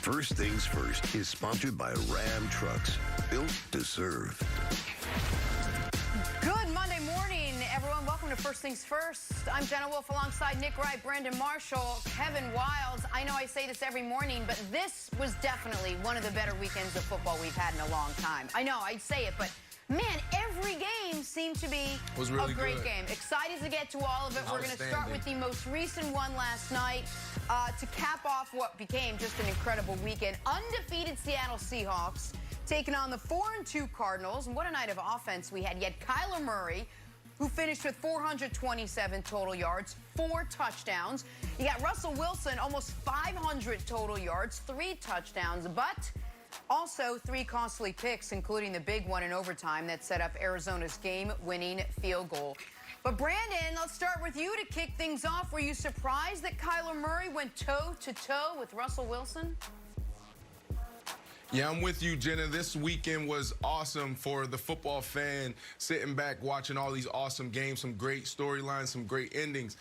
First Things First is sponsored by Ram Trucks, built to serve. Good Monday morning, everyone. Welcome to First Things First. I'm Jenna Wolf alongside Nick Wright, Brandon Marshall, Kevin Wiles. I know I say this every morning, but this was definitely one of the better weekends of football we've had in a long time. I know, I say it, but man, every game seemed to be a great game. Excited to get to all of it. We're going to start with the most recent one last night to cap off what became just an incredible weekend. Undefeated Seattle Seahawks taking on the 4-2 Cardinals. And what a night of offense we had. You had Kyler Murray, who finished with 427 total yards, 4 touchdowns. You got Russell Wilson, almost 500 total yards, 3 touchdowns, but also 3 costly picks, including the big one in overtime that set up Arizona's game-winning field goal. But Brandon, let's start with you to kick things off. Were you surprised that Kyler Murray went toe-to-toe with Russell Wilson? Yeah, I'm with you, Jenna. This weekend was awesome for the football fan, sitting back, watching all these awesome games, some great storylines, some great endings.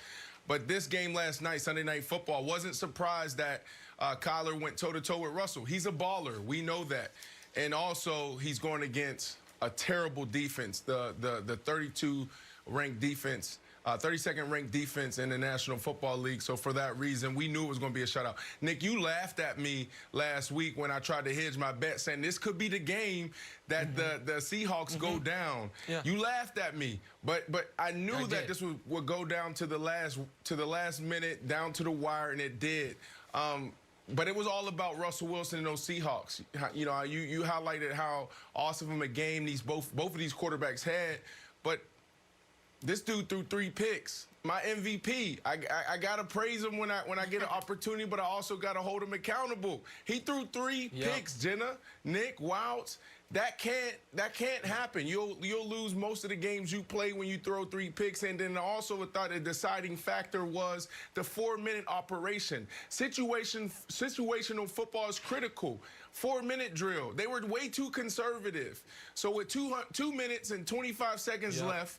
But this game last night, Sunday Night Football, wasn't surprised that Kyler went toe-to-toe with Russell. He's a baller. We know that. And also, he's going against a terrible defense, the 32-ranked defense. 32nd ranked defense in the National Football League. So for that reason, we knew it was going to be a shutout. Nick, you laughed at me last week when I tried to hedge my bet, saying this could be the game that the Seahawks go down. Yeah. You laughed at me, but I knew that this would go down to the last minute, down to the wire, and it did. But it was all about Russell Wilson and those Seahawks. You know, you highlighted how awesome of a game both of these quarterbacks had, but this dude threw 3 picks. My MVP. I gotta praise him when I get an opportunity, but I also gotta hold him accountable. He threw 3 picks, Jenna, Nick, Wilds. That can't happen. You'll lose most of the games you play when you throw 3 picks. And then also I thought a deciding factor was the 4-minute operation. Situational football is critical. 4-minute drill. They were way too conservative. So with 2 minutes and 25 seconds left,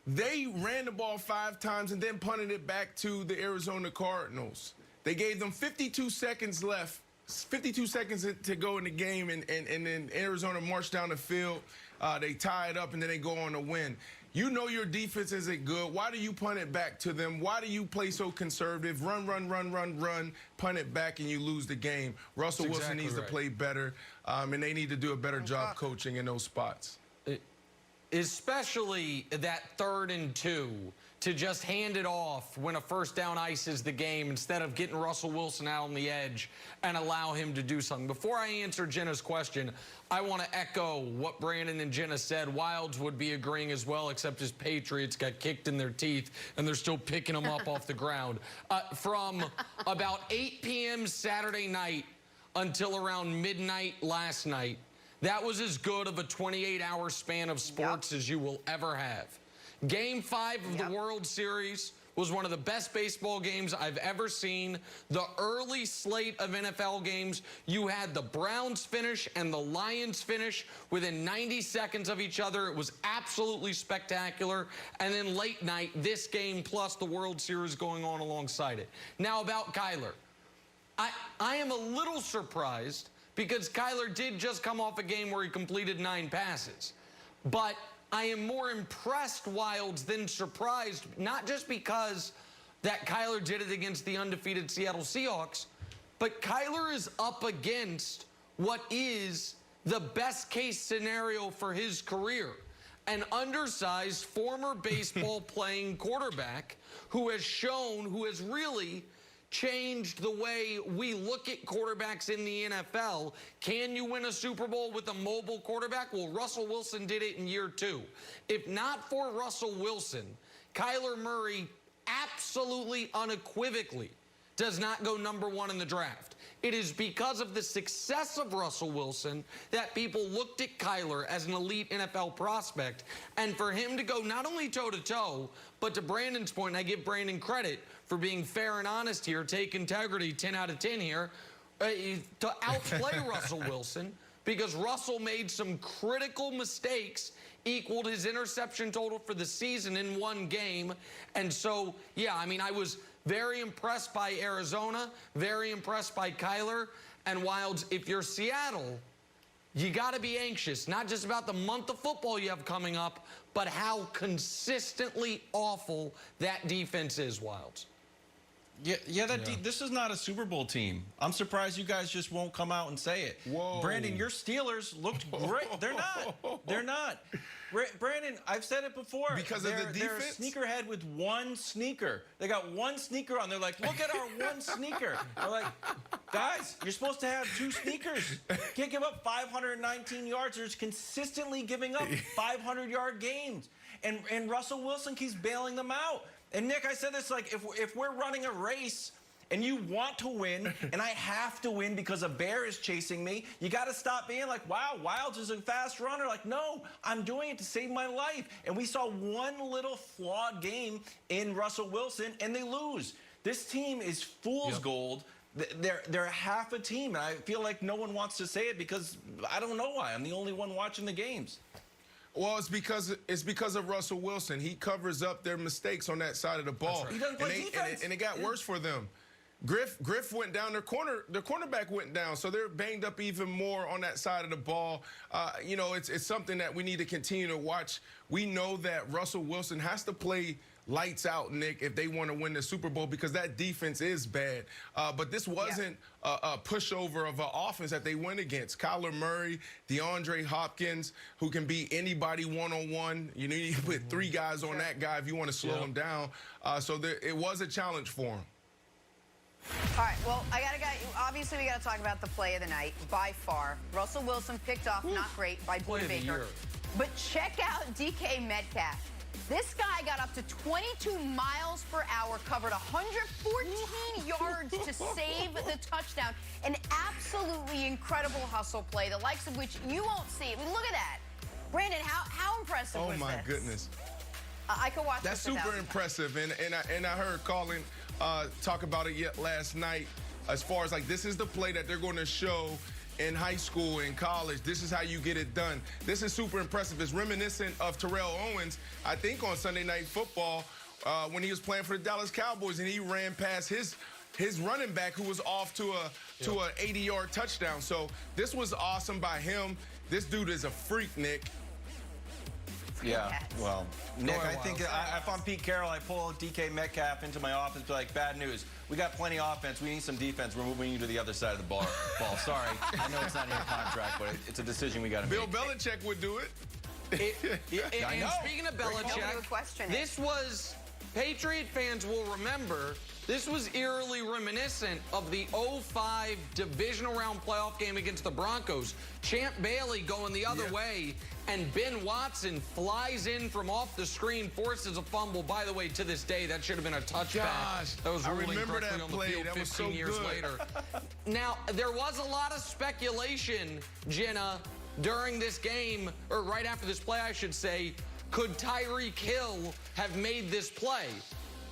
they ran the ball 5 times and then punted it back to the Arizona Cardinals. They gave them 52 seconds left, 52 seconds to go in the game, and then Arizona marched down the field. They tie it up, and then they go on to win. You know your defense isn't good. Why do you punt it back to them? Why do you play so conservative? Run, punt it back, and you lose the game. Russell Wilson needs to play better, and they need to do a better job coaching in those spots. Especially that 3rd and 2, to just hand it off when a first down ices the game instead of getting Russell Wilson out on the edge and allow him to do something. Before I answer Jenna's question, I want to echo what Brandon and Jenna said. Wilds would be agreeing as well, except his Patriots got kicked in their teeth, and they're still picking them up off the ground. From about 8 p.m. Saturday night until around midnight last night, that was as good of a 28-hour span of sports as you will ever have. Game 5 of the World Series was one of the best baseball games I've ever seen. The early slate of NFL games, you had the Browns finish and the Lions finish within 90 seconds of each other. It was absolutely spectacular. And then late night, this game plus the World Series going on alongside it. Now about Kyler. I am a little surprised because Kyler did just come off a game where he completed 9 passes. But I am more impressed, Wilds, than surprised, not just because that Kyler did it against the undefeated Seattle Seahawks, but Kyler is up against what is the best-case scenario for his career. An undersized former baseball-playing quarterback who has really changed the way we look at quarterbacks in the NFL. Can you win a Super Bowl with a mobile quarterback? Well, Russell Wilson did it in year 2. If not for Russell Wilson, Kyler Murray absolutely unequivocally does not go #1 in the draft. It is because of the success of Russell Wilson that people looked at Kyler as an elite NFL prospect. And for him to go not only toe-to-toe, but to Brandon's point, and I give Brandon credit for being fair and honest here, take integrity, 10 out of 10 here, to outplay Russell Wilson, because Russell made some critical mistakes, equaled his interception total for the season in 1 game. And so, yeah, I mean, I was very impressed by Arizona, very impressed by Kyler. And Wilds, if you're Seattle, you got to be anxious, not just about the month of football you have coming up, but how consistently awful that defense is, Wilds. This is not a Super Bowl team. I'm surprised you guys just won't come out and say it. Whoa. Brandon, your Steelers looked great. They're not. They're not. Brandon, I've said it before. Because of the defense? They're a sneakerhead with one sneaker. They got one sneaker on. They're like, look at our one sneaker. They're like, guys, you're supposed to have 2 sneakers. Can't give up 519 yards. They're just consistently giving up 500-yard games. And Russell Wilson keeps bailing them out. And, Nick, I said this, like, if we're running a race and you want to win and I have to win because a bear is chasing me, you got to stop being like, wow, Wilds is a fast runner. Like, no, I'm doing it to save my life. And we saw one little flawed game in Russell Wilson, and they lose. This team is fool's gold. They're half a team, and I feel like no one wants to say it because I don't know why. I'm the only one watching the games. Well, it's because of Russell Wilson. He covers up their mistakes on that side of the ball. Right. He doesn't play defense. And it got worse for them. Griff went down. Their cornerback went down, so they're banged up even more on that side of the ball. You know, it's something that we need to continue to watch. We know that Russell Wilson has to play lights out, Nick, if they want to win the Super Bowl, because that defense is bad. But this wasn't a pushover of an offense that they went against. Kyler Murray, DeAndre Hopkins, who can beat anybody one-on-one. You need to put 3 guys on that guy if you want to slow him down. So it was a challenge for him. All right, well, obviously we got to talk about the play of the night, by far. Russell Wilson picked off, not great, by Blue Baker. But check out DK Metcalf. This guy got up to 22 miles per hour, covered 114 yards to save the touchdown. An absolutely incredible hustle play, the likes of which you won't see. I mean, look at that. Brandon, how impressive was this? Oh, my goodness. I could watch That's this super impressive, and I heard Colin talk about it yet last night as far as, like, this is the play that they're going to show in high school, in college. This is how you get it done. This is super impressive. It's reminiscent of Terrell Owens, I think, on Sunday Night Football when he was playing for the Dallas Cowboys, and he ran past his running back who was off to a 80-yard touchdown. So this was awesome by him. This dude is a freak, Nick. Yeah, well, Nick, I think if I'm Pete Carroll, I pull DK Metcalf into my office, be like, bad news. We got plenty of offense. We need some defense. We're moving you to the other side of the ball. Sorry. I know it's not in your contract, but it's a decision we got to make. Bill Belichick would do it. And speaking of Belichick, this was, Patriot fans will remember, this was eerily reminiscent of the 05 divisional round playoff game against the Broncos. Champ Bailey going the other way, and Ben Watson flies in from off the screen, forces a fumble. By the way, to this day, that should have been a touchback. Gosh, that was I ruling remember correctly that on the play. field That was 15 so years good. later. Now, there was a lot of speculation, Jenna, during this game, or right after this play, I should say, could Tyreek Hill have made this play?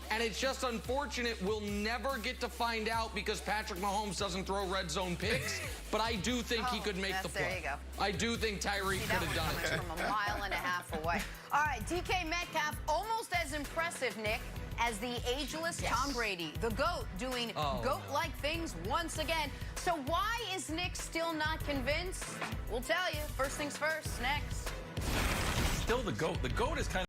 And it's just unfortunate we'll never get to find out because Patrick Mahomes doesn't throw red zone picks. But I do think he could make the play. There you go. I do think Tyreek could have done it. From a mile and a half away. All right, DK Metcalf, almost as impressive, Nick, as the ageless Tom Brady, the GOAT, doing GOAT-like things once again. So why is Nick still not convinced? We'll tell you. First things first, next. Still the GOAT. The GOAT is kind of